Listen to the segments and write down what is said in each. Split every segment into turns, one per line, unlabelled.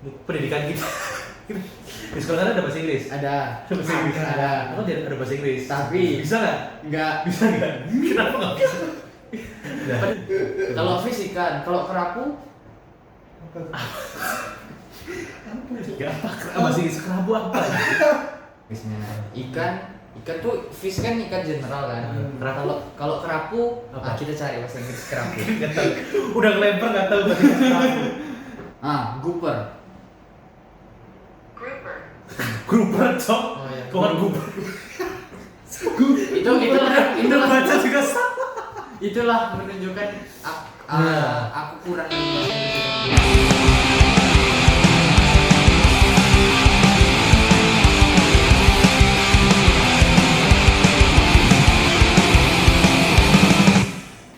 pendidikan kita. Di sekolah kan ada bahasa Inggris.
Ada.
Bahasa Inggris.
Ada.
Aku tidak ada bahasa Inggris.
Tapi
bisa nggak?
enggak.
Bisa nggak? Kenapa nggak bisa? Nah,
Kalau fish ikan, kalau kerapu
nggak apa? Bahasa Inggris kerabu apa?
ikan tuh fish kan ikan general kan. Kalau kerapu
Apa?
kita cari bahasa Inggris kerapu.
Nggak tahu. Udah ngelempar nggak tahu bahasa Inggris kerabu.
Grouper.
Grouper cok.
Oh, iya.
Bukan grouper.
Itulah
Baca juga salah.
itulah menunjukkan aku kurang dari bahasa Inggris.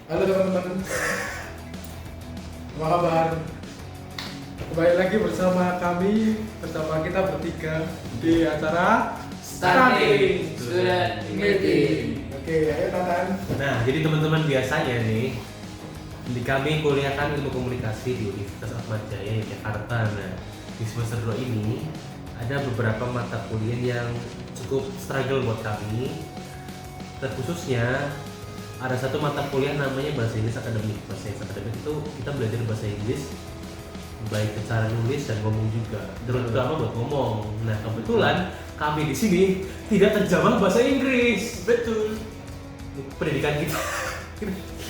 Halo teman-teman, apa kabar? Kembali lagi bersama kita bertiga di acara
Starting Student Meeting.
Oke, ayo Tatan.
Nah, jadi teman-teman biasanya nih di kami kuliahkan ilmu komunikasi di Universitas Ahmad Jaya Yogyakarta. Nah, di semester 2 ini ada beberapa mata kuliah yang cukup struggle buat kami. Terkhususnya ada satu mata kuliah namanya bahasa Inggris akademik. Bahasa Inggris akademik itu kita belajar bahasa Inggris baik cara nulis dan ngomong juga, terutama buat ngomong. Nah, kebetulan kami di sini tidak terjamah bahasa Inggris. Betul. Pendidikan kita.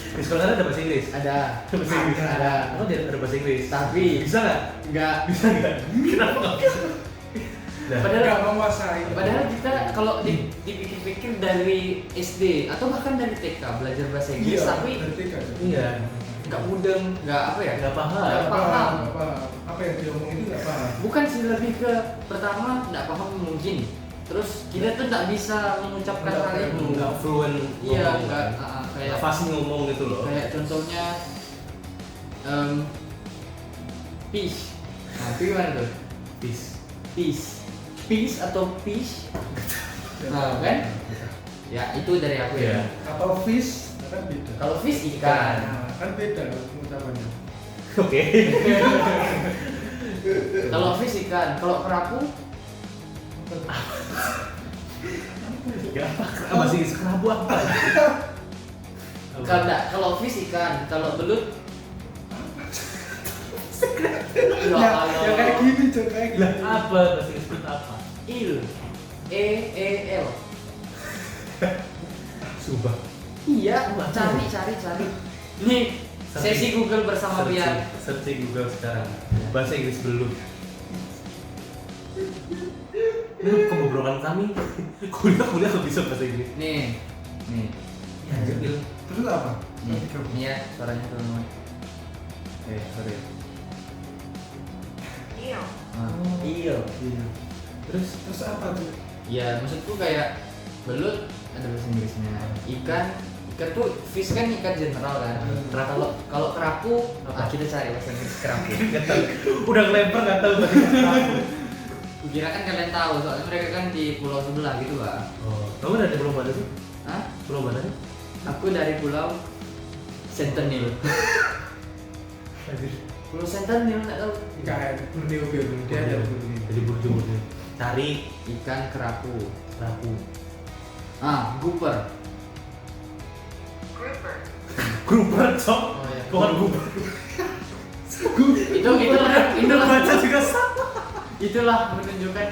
Di sekolah kan ada bahasa Inggris.
Ada.
Bahasa Inggris.
Ada.
Aku tidak ada bahasa Inggris.
Tapi
Bisa nggak?
enggak.
Bisa nggak? Kenapa nggak bisa? Nah,
Nggak menguasai.
Padahal kita kalau dipikir-pikir dari SD atau bahkan dari TK belajar bahasa Inggris,
Iya,
tapi
berarti kan.
iya,
nggak mudeng, nggak apa ya?
nggak paham.
Nggak paham.
Apa yang dia omong itu nggak paham.
Bukan sih, lebih ke pertama nggak paham mungkin. Terus kita tuh nggak bisa mengucapkan hal itu.
Nggak fluent
Iya,
ngomong,
nggak
kan?
kayak
Nggak fasih ngomong gitu loh.
kayak contohnya fish. Nah, itu gimana tuh? Fish atau fish? Nah, kan? Ya, itu dari aku ya.
Iya.
Atau fish kan beda.
Kalau fish ikan.
Nah, kan beda ucapannya.
Oke.
Kalau fish ikan, kalau kerapu
Nggak apa? Bahasa Inggris kerabu apa?
kalau fish ikan, kalau belut
Ya kayak gini Cok, kayak gini.
Lah, apa bahasa Inggris belut apa?
il. EEL.
Subah.
Iya, cari. Nih, sesi Google bersama Pian.
Searching Google sekarang. Bahasa Inggris belut. Ini kebobrokan kami. Kuliah nggak bisa bahasa Inggris.
Nih.
Ya, jadil.
Terus apa?
Nih ya, suaranya teman-teman.
Sorry.
Iya.
Iya.
Terus
Terus apa tuh?
Ya, maksudku kayak belut ada bahasa Inggrisnya. Ikan tuh fish kan ikan general kan. Kalau kerapu kita cari bahasa Inggris kerapu.
nggak tahu. Udah ngelempar nggak tahu bahasa Inggris kerabu.
Kukira kan kalian tahu, soalnya mereka kan di pulau sebelah gitu, Pak.
Oh, kamu dari pulau mana sih?
Hah?
Pulau mana sih?
Aku dari pulau Sentinel. Pulau Sentinel nggak tahu.
IKN, Borneo Biru. Dia ada Borneo.
Jadi burjo-burjo. Cari
Ikan kerapu.
kerabu.
Grouper.
Grouper cok.
Oh, iya.
Bukan grouper.
Itulah
Baca juga salah.
itulah menunjukkan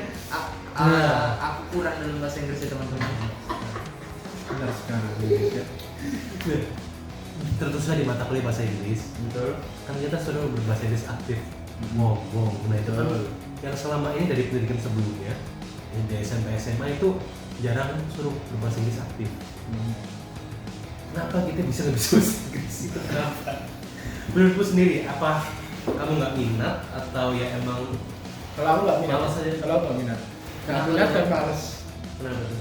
aku kurang dalam bahasa Inggris ya, teman-teman.
Benar sekali.
Tertuslah di mata kuliah bahasa Inggris.
Betul.
Kan kita sudah berbahasa Inggris aktif. Ngomong. Nah itu kan yang selama ini dari pendidikan sebelumnya di SMP SMA itu jarang suruh berbahasa Inggris aktif. Kenapa kita bisa nggak bisa bahasa Inggris itu kenapa? Menurutmu sendiri apa kamu nggak minat atau ya emang
Kalau aku nggak minat.
Malas aja.
Kalau aku nggak minat. Nggak
Kenapa
minat
tuh?
dan males.
kenapa tuh?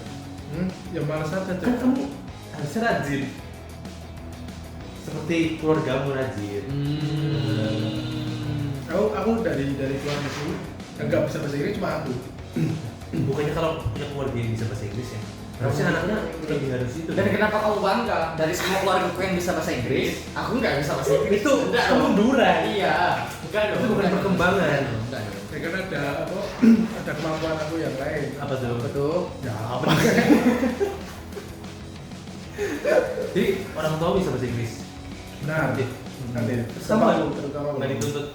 Ya males aja Cok.
Kan kamu harusnya rajin. Seperti keluargamu rajin.
Aku dari keluarga itu nggak bisa bahasa Inggris cuma aku.
Bukannya kalau punya keluarga yang bisa bahasa Inggris ya? Harusnya anaknya lebih harus itu.
Dan kenapa kamu bangga dari semua keluargaku yang bisa bahasa Inggris, aku nggak bisa bahasa Inggris?
Itu
Enggak dong.
kemunduran.
Iya. Enggak dong.
Itu bukan perkembangan.
Enggak dong.
Ya kan ada apa? Ada kemampuan aku yang lain.
Apa tuh?
Betul.
Ya apa?
Jadi orang tua bisa bahasa Inggris.
Nah,
Nanti.
nanti.
Sama
Terutama
nggak dituntut.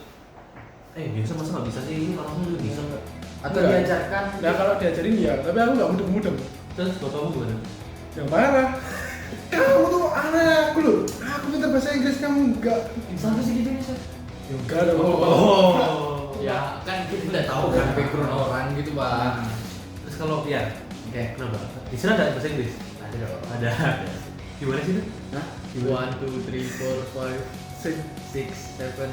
Biasa masa nggak bisa sih, ini orang tua juga bisa.
Atau
Enggak.
diajarkan.
Nah kalau diajarin ya, tapi aku nggak mudeng-mudeng.
Terus bapakmu gimana?
Yang marah. Kamu tuh anakku loh. Aku minta bahasa Inggris kamu enggak.
Sampai segitunya sih.
Ya enggak dong.
Oh.
Ya kan kita udah tahu kan background orang gitu bang.
Terus kalau Pian,
Oke.
kenapa? Di sana ada bahasa Inggris?
Ada dong.
Ada. Gimana sih itu?
Hah? 1, 2, 3, 4, 5, 6, 7, 8,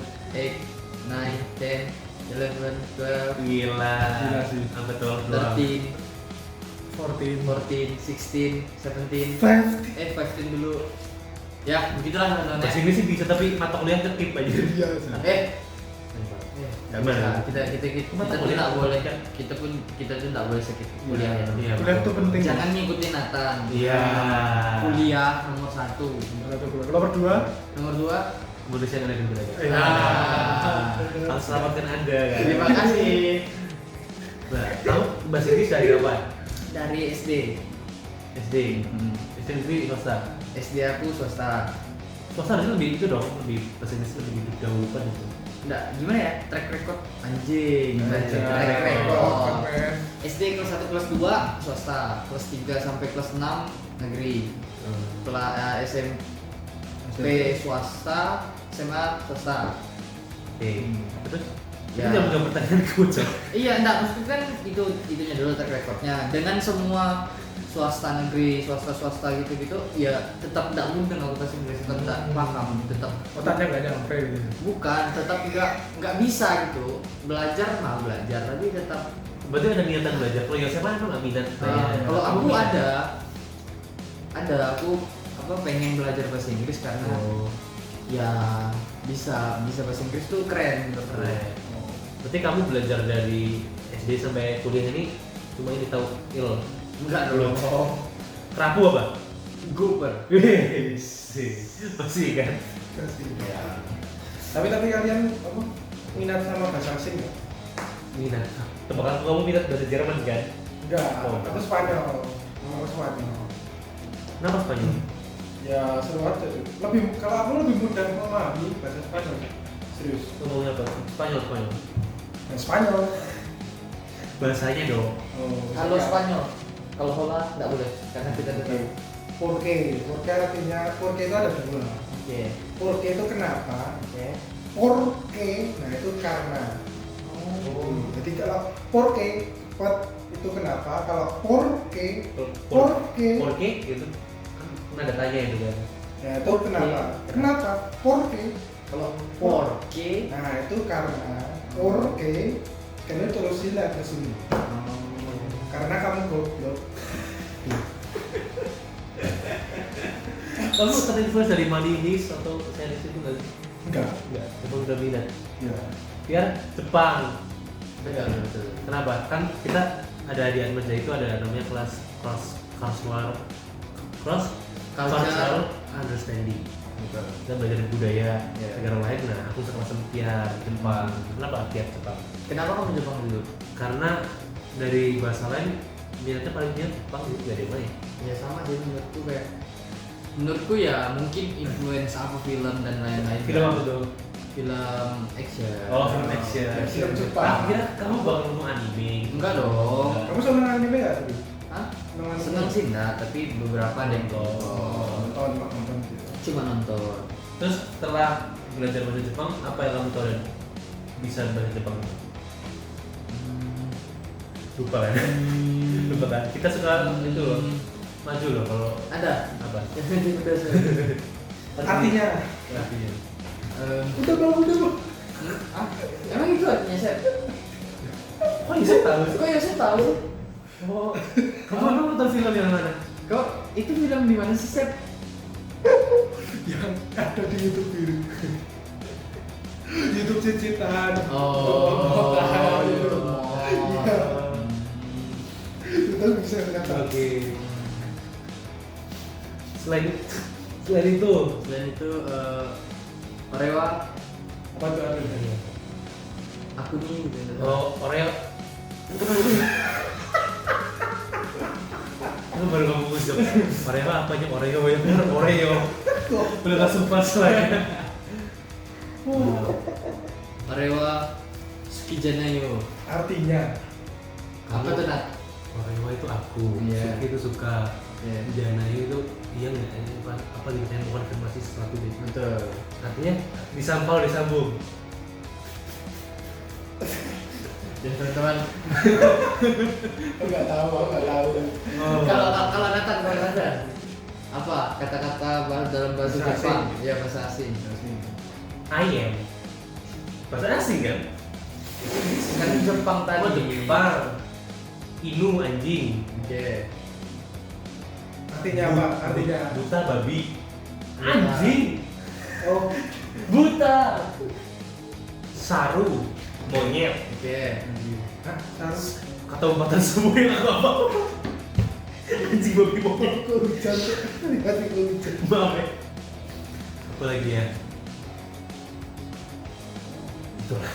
9, 10, 11, 12,
Gila.
Gila sih.
Sampai 12 doang.
13,
14.
14, 16, 17,
5.
15 dulu. Ya, begitulah teman-teman.
Bahasa Inggris sih bisa tapi mata kuliah ketip aja.
Iya sih.
Nggak
Gimana?
bisa. Kita
Mata
tuh
kuliah
nggak boleh.
kan?
Kita tuh nggak boleh sakit kuliah ya.
Iya.
Kuliah itu penting.
Jangan ngikutin Nathan.
Iya.
Kuliah nomor 1.
Nomor 2.
Nomor 2.
Kemudian ada yang belajar.
Iya.
Harus selamatkan Anda kan.
Terima kasih.
Nah, kamu bahasa Inggris dari apa?
Dari SD.
SD. SD negeri swasta.
SD aku swasta.
Swasta harusnya lebih itu dong, lebih bahasa Inggris lebih didahulukan itu.
Enggak, gimana ya? Track record anjing.
Anjing.
Track
Keren,
record.
keren.
SD kelas 1 kelas 2 swasta, kelas 3 sampai kelas 6 negeri. Kelas SMP swasta, SMA swasta.
Oke. Terus?
Ya.
Itu jangan pertanyaan kucing.
Iya, enggak maksudnya kan itunya dulu track recordnya. Dengan semua swasta negeri, swasta gitu-gitu, ya tetap enggak mungkin aku bahasa Inggris, tetap enggak paham, tetap
Otaknya nggak nyampe gitu.
bukan, tetap enggak bisa gitu. Belajar mah belajar, tapi tetap
Berarti ada niatan belajar. Kalau yang SMA emang nggak minat.
kalau aku ada aku pengen belajar bahasa Inggris karena
Oh,
ya bisa bahasa Inggris tuh keren menurut aku.
keren. Berarti kamu belajar dari SD sampai kuliah ini cuma ini tahu il.
Enggak dong.
Kerapu apa?
Gooper.
Masih kan?
Ya. Tapi kalian apa? Minat sama bahasa asing nggak?
Minat. Tebakan kamu minat bahasa Jerman kan?
Enggak.
Oh.
Aku Spanyol. Aku Spanyol.
Kenapa Spanyol?
Ya seru aja tuh. Kalau aku lebih mudah memahami bahasa Spanyol. Serius.
Ngomongnya apa? Spanyol.
Yang Spanyol.
Bahasanya dong.
Oh,
Kalau
ya.
Spanyol, kalau Hola enggak boleh karena kita
Oke.
tetap.
Porque artinya porque itu ada dua.
Oke.
Porque itu kenapa?
Oke.
Porque, nah itu karena. Jadi kalau porque itu kenapa? Kalau porque
Porke gitu. Kan ada tanya itu kan.
ya itu kenapa? Kenapa? Porque. Kalau
Porque.
nah itu karena porque karena terusin lah ke sini. Karena kamu goblok.
Kamu terinfluence dari Money Heist atau series itu nggak sih?
Enggak.
Enggak. Emang udah minat.
Ya.
Biar Jepang.
Betul.
Kenapa? Kan kita ada di Atmaja itu ada namanya kelas cultural understanding.
Betul.
Kita belajar budaya
Iya.
negara lain. Nah, aku sekelas Piar Jepang. Kenapa Piar Jepang?
Kenapa kamu Jepang dulu?
Karena dari bahasa lain minatnya paling banyak Jepang itu gak ada yang lain.
Ya sama sih menurutku ya mungkin influence apa film dan lain-lain.
Film apa tuh?
Film action.
Oh, film action.
Film Jepang.
Ah, kira kamu bakal ngomong anime gitu.
Enggak dong.
Kamu seneng anime nggak tadi?
Hah?
Seneng anime?
Seneng sih enggak, tapi beberapa ada yang
Nonton gitu.
cuma nonton.
Terus setelah belajar bahasa Jepang, apa yang kamu tahu dan bisa bahasa Jepang? Lupa kan? Lupa kan? Kita suka itu loh, maju loh kalau
Ada.
apa?
Yang udah
Artinya
Artinya.
udah bang.
Ah, emang itu artinya Sep?
Oh iya saya tahu.
Kok ya saya tahu?
Oh, kamu nonton film yang mana?
Kok itu film di mana sih Sep?
Yang ada di YouTube biru. YouTube cicitan.
Oh,
itu. Iya. Itu bisa kata.
Oke. Selain itu,
Selain itu, Orewa.
Apa tuh ada?
apa?
Apa?
Apa?
Apa?
Apa?
Apa?
aku nih gitu.
Oh, Oreo. Lu baru ngomong jawab. Oreo apa aja Oreo ya? Oreo. Udah nggak sempat lagi.
Orewa Sukijanayo.
Artinya
Apa tuh Nat?
Oreo itu aku,
Iya.
Suki itu suka.
Iya.
Janayo itu iya nggak? Ini bukan apa gitu saya bukan afirmasi sesuatu deh.
Betul.
Artinya disampal disambung.
Jadi teman-teman,
nggak tahu.
kalau Nathan ada apa kata-kata dalam bahasa
Bahasa
Jepang?
asing.
Ya bahasa asing.
Ayam. Bahasa asing kan?
Kan Jepang tadi.
Oh Jepang. Inu anjing.
Oke.
Artinya apa? Artinya
Buta babi. Anjing.
oh
Buta. Saru. Monyet.
Oke.
harus
Kata umpatan semua yang aku apa? Anjing babi monyet.
hujan hujan.
Maaf ya. Apa lagi ya? Itulah.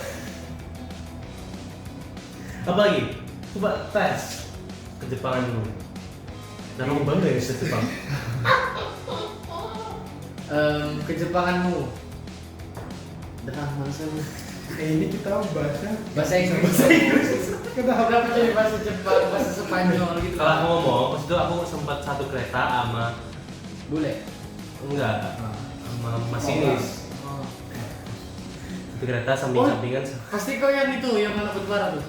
Apa lagi? Coba tes kejepangan dulu. Dan kamu bangga ya bisa Jepang?
Kejepanganmu. Dengan bahasa
Ini kita
bahasa Inggris.
Bahasa Inggris. Kenapa?
Kenapa jadi bahasa Jepang, bahasa Spanyol gitu?
Kalau aku ngomong, pas itu aku sempat satu kereta sama
Bule.
enggak sama masinis.
Oh.
Satu kereta samping-sampingan.
Pasti kau yang itu yang anak bersuara tuh.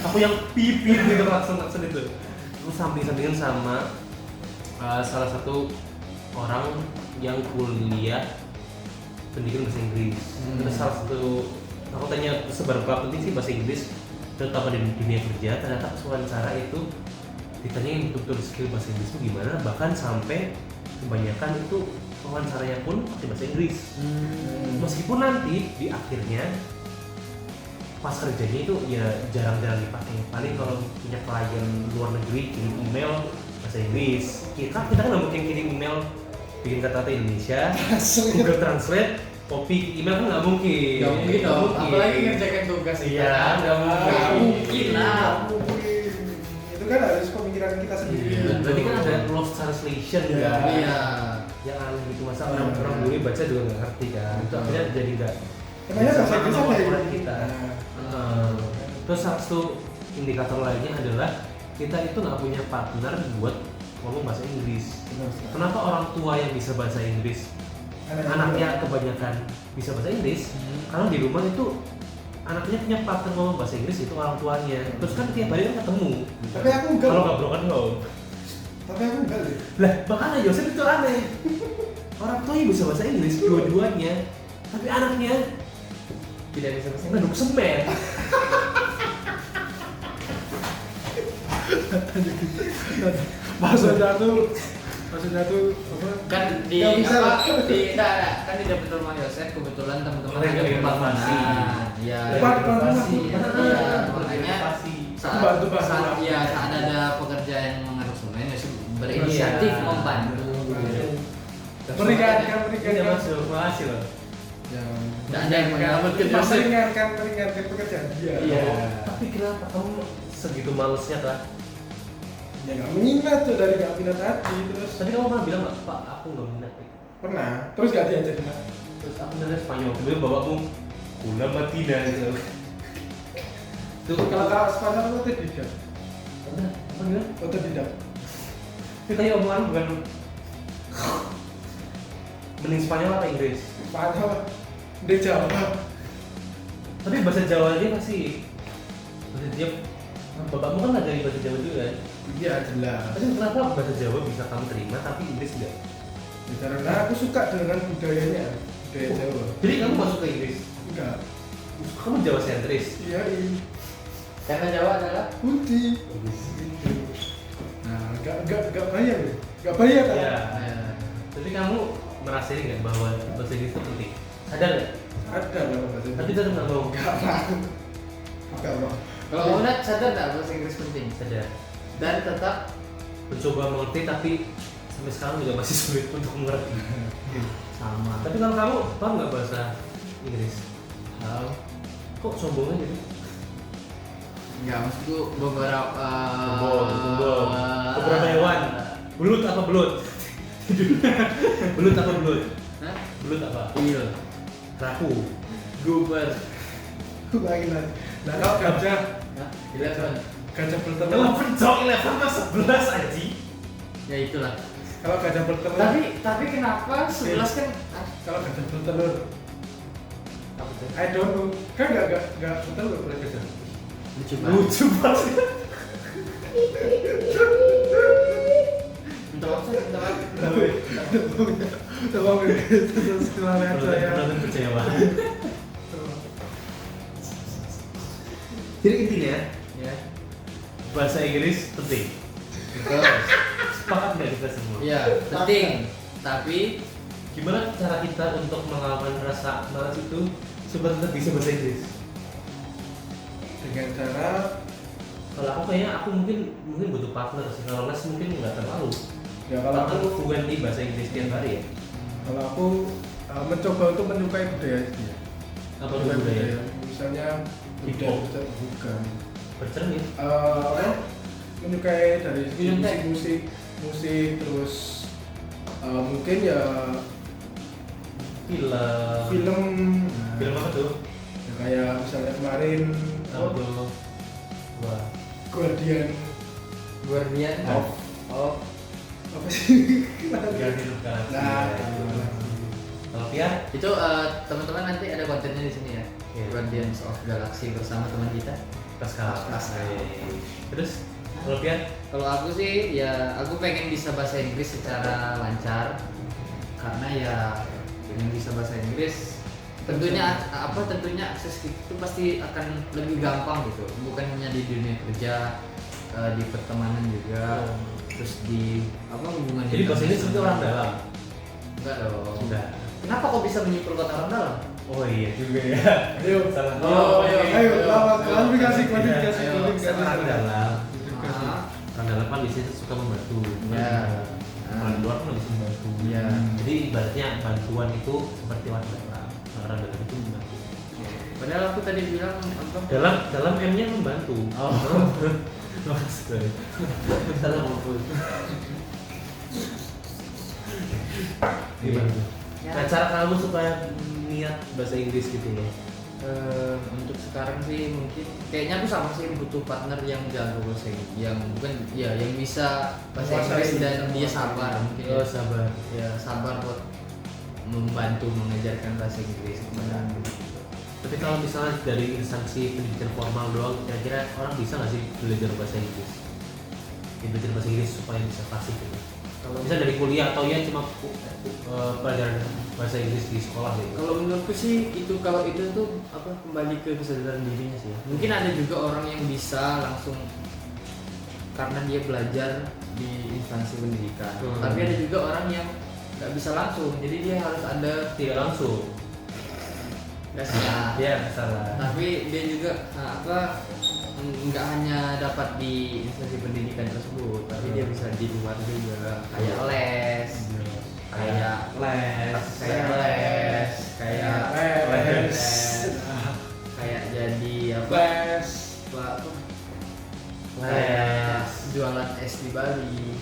Aku yang pipi gitu langsung itu. Aku samping-sampingan sama salah satu orang yang kuliah pendidikan bahasa Inggris. Terus salah satu aku tanya seberapa penting sih bahasa Inggris terutama di dunia kerja. Ternyata pas wawancara itu ditanyain betul-betul skill bahasa Inggris itu gimana, bahkan sampai kebanyakan itu wawancaranya pun pakai bahasa Inggris. Meskipun nanti di akhirnya pas kerjanya itu ya jarang-jarang dipakai. Paling kalau punya klien luar negeri kirim email bahasa Inggris. Kita kan nggak mungkin kirim email bikin kata-kata Indonesia, Google Translate, copy email kan nggak mungkin.
Gak mungkin dong.
Nggak mungkin.
Apalagi ngerjakan tugas kita.
Iya, nggak mungkin.
Nggak mungkin lah.
Mungkin. Itu kan harus pemikiran kita sendiri.
Iya, berarti kan ada lost translation
Iya.
kan?
Iya.
Yang aneh gitu, masa orang bule baca juga nggak ngerti kan? Itu akhirnya jadi nggak.
Makanya bahasa Inggris
sama
ada
ukuran
ya?
kita.
Nah.
Terus satu indikator lainnya adalah kita itu nggak punya partner buat ngomong bahasa Inggris. Kenapa orang tua yang bisa bahasa Inggris, anaknya kebanyakan bisa bahasa Inggris? Karena di rumah itu anaknya punya partner ngomong bahasa Inggris itu orang tuanya. Terus kan tiap hari kan ketemu.
Tapi aku enggak.
Kalau nggak broken home.
Tapi aku enggak deh.
Lah, makanya Yosef itu aneh. Orang tuanya bisa bahasa Inggris dua-duanya, tapi anaknya
Tidak bisa bahasa Inggris.
ngeduk semen.
Maksudnya tuh apa?
Kan di
Nggak bisa.
apa di kan di dapur rumah Yosef kebetulan teman-teman
Mereka
ada
inovasi.
ya
Inovasi.
iya makanya saat
Bantu.
saat ada pekerjaan yang mengarut semen Yosef berinisiatif
Iya.
membantu.
Meringankan.
Iya masuk, makasih loh.
Tidak ada yang menyelamatkan Yosef.
Meringankan pekerjaan dia.
Iya.
Tapi kenapa kamu segitu malesnya kah?
Ya nggak minat tuh dari nggak minat tadi terus.
Tadi kamu pernah bilang nggak, Pak, aku nggak minat.
Pernah. Terus gak diajarin.
Terus aku minatnya Spanyol. Kemudian bapakmu, Kula Matina gitu. Tuh
Kalau Spanyol itu otodidak.
apa bilang?
Otodidak.
Kita ya omongan bukan mending Spanyol apa Inggris?
Spanyol. Dia Jawa.
Tapi bahasa Jawa dia pasti bahasa Jawa. Bapakmu kan ngajari bahasa Jawa juga kan?
Iya jelas.
Tapi kenapa bahasa Jawa bisa kamu terima tapi Inggris enggak?
Ya, karena aku suka dengan budayanya, budaya Jawa.
Jadi kamu masuk ke Inggris?
Enggak.
Kamu Jawa sentris?
Iya ini.
Karena Jawa adalah
Budi. Nah, enggak bayar ya? Enggak bayar kan?
Iya. Tapi kamu merasa ini nggak bahwa bahasa Inggris itu penting? Sadar nggak?
Ada lah bahasa
Tapi tetap nggak mau.
Enggak mau. Enggak mau.
kalau kamu Nat, sadar nggak bahasa Inggris penting
Sadar.
dan tetap
Mencoba mengerti tapi sampai sekarang juga masih sulit untuk mengerti.
sama.
Tapi kalau kamu paham nggak bahasa Inggris?
Tahu.
Kok sombong aja nih?
Enggak, maksudku beberapa
Beberapa hewan. Belut apa belut? Belut apa belut?
Hah?
Belut apa?
Iya.
Kerapu.
Guber.
Bayangin lah. Nah, kalau gajah,
Hah? 11.
gajah bertelur.
Kalau pencok 11 mas 11 aja.
Ya itulah.
Kalau gajah bertelur.
Tapi kenapa 11 kan?
Kalau gajah bertelur.
Apa tuh?
I don't know. Kan nggak bertelur oleh gajah.
Lucu banget.
Lucu banget.
Untuk apa? Untuk apa?
Coba terus kemarin saya.
Penonton kecewa. Jadi intinya
Ya.
bahasa Inggris penting.
Betul.
Sepakat nggak kita semua?
Iya, penting. Tapi
Gimana cara kita untuk melawan rasa malas itu supaya tetap bisa bahasa Inggris?
Dengan cara
Kalau aku kayaknya aku mungkin butuh partner sih. Kalau les mungkin nggak terlalu.
ya kalau
Partner
aku,
lu fluent di bahasa Inggris tiap hari ya?
kalau aku mencoba untuk menyukai budaya dia.
Apa tuh budaya?
Misalnya
Hip
budaya
hop.
bukan.
Bercermin.
Apa? Menyukai dari segi
Film teh.
musik terus mungkin ya film
Film apa tuh?
ya kayak misalnya kemarin
Apa tuh? Wah.
Guardian
Guardian
of
of
apa sih?
Guardian of Galaxy.
Nah,
Kalau Piar?
itu teman-teman nanti ada kontennya di sini ya.
Iya.
Guardians of Galaxy bersama teman kita.
Pascal.
Pascal.
Terus kalau Piar?
Kalau aku sih ya aku pengen bisa bahasa Inggris secara lancar karena ya dengan bisa bahasa Inggris tentunya akses itu pasti akan lebih gampang gitu, bukan hanya di dunia kerja, di pertemanan juga, terus di hubungan
Jadi bahasa Inggris itu orang dalam?
enggak dong.
Enggak.
Kenapa kok bisa menyimpulkan orang dalam?
Oh iya juga ya.
Ayo,
Salah.
ayo, lama klarifikasi.
Ayo,
Orang dalam.
Ah,
Orang dalam kan di situ suka membantu.
Ya.
Orang luar kan bisa membantu.
Ya.
Jadi ibaratnya bantuan itu seperti orang dalam. Orang dalam itu membantu.
Padahal aku tadi bilang apa?
Dalam M-nya membantu.
Oh.
Maksudnya. Salah maupun. Gimana tuh?
Ya.
Nah, cara kamu supaya niat bahasa Inggris gitu loh.
Untuk sekarang sih mungkin kayaknya aku sama sih butuh partner yang jago bahasa Inggris, yang bukan ya yang bisa bahasa
Menguasai
Inggris dan
bahasa
dia sabar mungkin
Oh,
ya.
sabar.
Ya sabar buat membantu mengajarkan bahasa Inggris kepada aku.
Tapi kalau misalnya dari instansi pendidikan formal doang, kira-kira orang bisa nggak sih belajar bahasa Inggris? Ya, belajar bahasa Inggris supaya bisa fasih gitu. Kalau misalnya dari kuliah atau ya cuma pelajaran bahasa Inggris di sekolah gitu.
Kalau menurutku sih kalau itu tuh apa kembali ke kesadaran dirinya sih. Mungkin ada juga orang yang bisa langsung karena dia belajar di instansi pendidikan. Tapi ada juga orang yang nggak bisa langsung, jadi dia harus ada
Tidak langsung.
nggak salah.
Ya, salah.
Tapi dia juga nggak hanya dapat di instansi pendidikan tersebut, tapi dia bisa di luar juga kayak les, kayak kayak jadi apa? Kayak jualan es di Bali,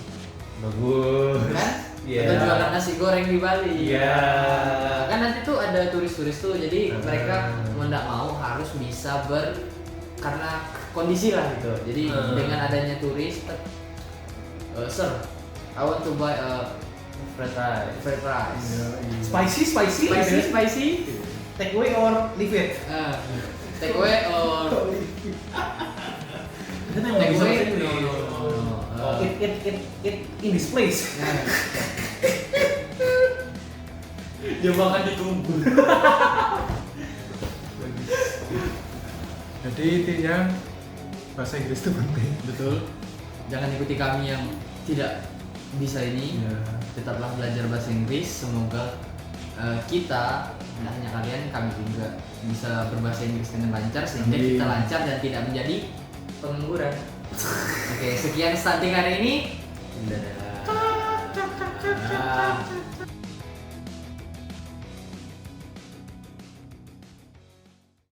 Bagus.
kan?
Iya.
Atau jualan nasi goreng di Bali.
Iya.
Kan nanti tuh ada turis-turis tuh, jadi
Ah.
mereka mau nggak mau harus bisa karena kondisi lah gitu. Jadi dengan adanya turis, sir, I want to buy a
Fried rice.
fried rice.
Spicy.
Spicy.
Take away or leave it?
Take away or
Kita
Take
nggak bisa
away?
bahasa Inggris.
No.
It in this place. Dia makan ditunggu.
Jadi intinya bahasa Inggris itu penting.
Betul. Jangan ikuti kami yang tidak bisa ini.
Ya.
Tetaplah belajar bahasa Inggris. Semoga kita, tidak hanya kalian, kami juga bisa berbahasa Inggris dengan lancar sehingga
Amin.
kita lancar dan tidak menjadi pengangguran. Oke, sekian stunting hari ini. Dadah.